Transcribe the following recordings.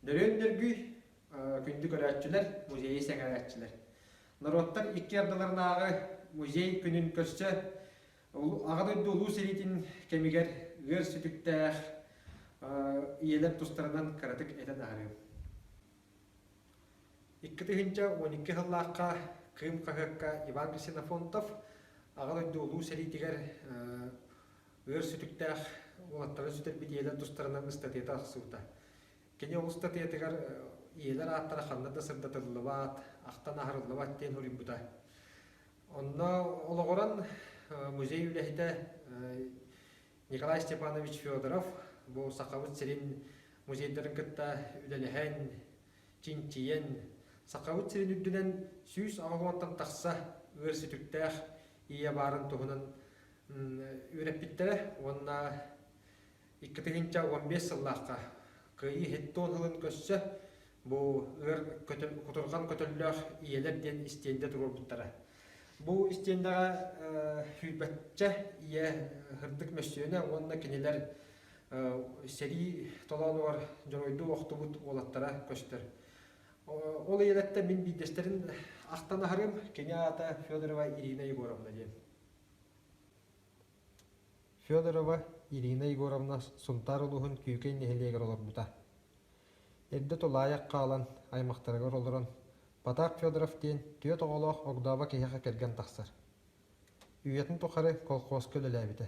Döröndürgü kündü görәтчеләр, музей сәгәрәтчеләр. Народтар икки ардыларынағы музей күнін көрсө, ағады долу селитин кемигер гыр сүтүктәх иелеп тустарынан каратык этен ары. Иккетихинча 12 хыллаққа кым қағыққа Иван Ксенофонтов ағады долу селитигер гыр сүтүктәх олаттары сүтер бит иелеп тустарынан статета ақсуыта. Кене ол статетигер иелер аттара ханнада сырдатылыбат, ақтан ахарылыбат тен хурибута. Онна ологоран музей үлехите Николай Степанович Федоров бу сақавыт сирин музейдерин кытта үлелехен, чинчиен, сақавыт сирин үддінен сүйс ағуантан тақса өр сүтүктәх ие барын туғынан үреппиттері, онна 2-15 сыллаққа кыйы хеттон хылын көссө бу ыр кутурган көтөллөх иелерден истенде турбуттара. Бу истендага хүлбәтчә ие хырдык мәсьәлә онна кинелер сери толануар жоройду октубут олаттара көстөр. Ол иелетте мин бидестерин актана харым Кенята Федорова Ирина Егоровна ден. Федорова Ирина Егоровна сунтар улуһун күйкен нехелегер олар бута. Эдде толаяк калан аймактарыгар олорон Батак Федоров ден түйет оголох огдаба кеяха келген тахсар. Үйетін тухары колхоз көлеләбите.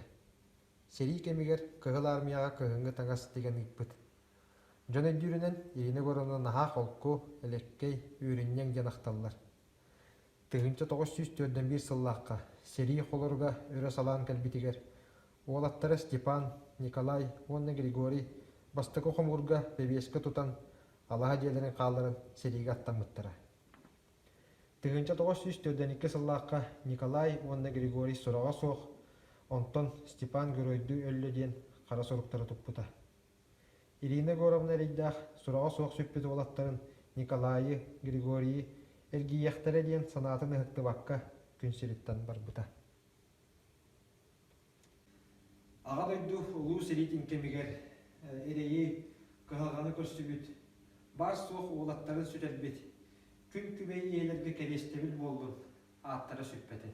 Сери кемигер кыгыл армияга кыгыңгы таңас деген иппыт. Жон өйдүрүнен Ирина Егоровна наха холку элеккей үйрүннен жанакталлар. Тыгынча 941 сыллаққа сери холорга өрө салан келбитигер. Олаттары Степан, Николай, онна Григорий, бастықы қомурга бебескі тұтан Алаға желерін қалдырын сериге аттамыттыра. Тыгынча 942 сыллаққа Николай, онна Григорий сұраға соқ, онтон Степан Гөройду өлі ден қара соруқтары тұппыта. Ирина Егоровна рейдақ сұраға соқ сөппеті олаттарын Николайы, Григорийі, әргейяқтары ден санатын ұхықты баққа күнсеріттен барбыта. Аға дойду ұлу селитин кемигер эрейи кыһалганы көрсүбүт. Бар суох олаттарын сүтелбит. Күн күбей иелерге келестебил болдун. Аттары сүппетин.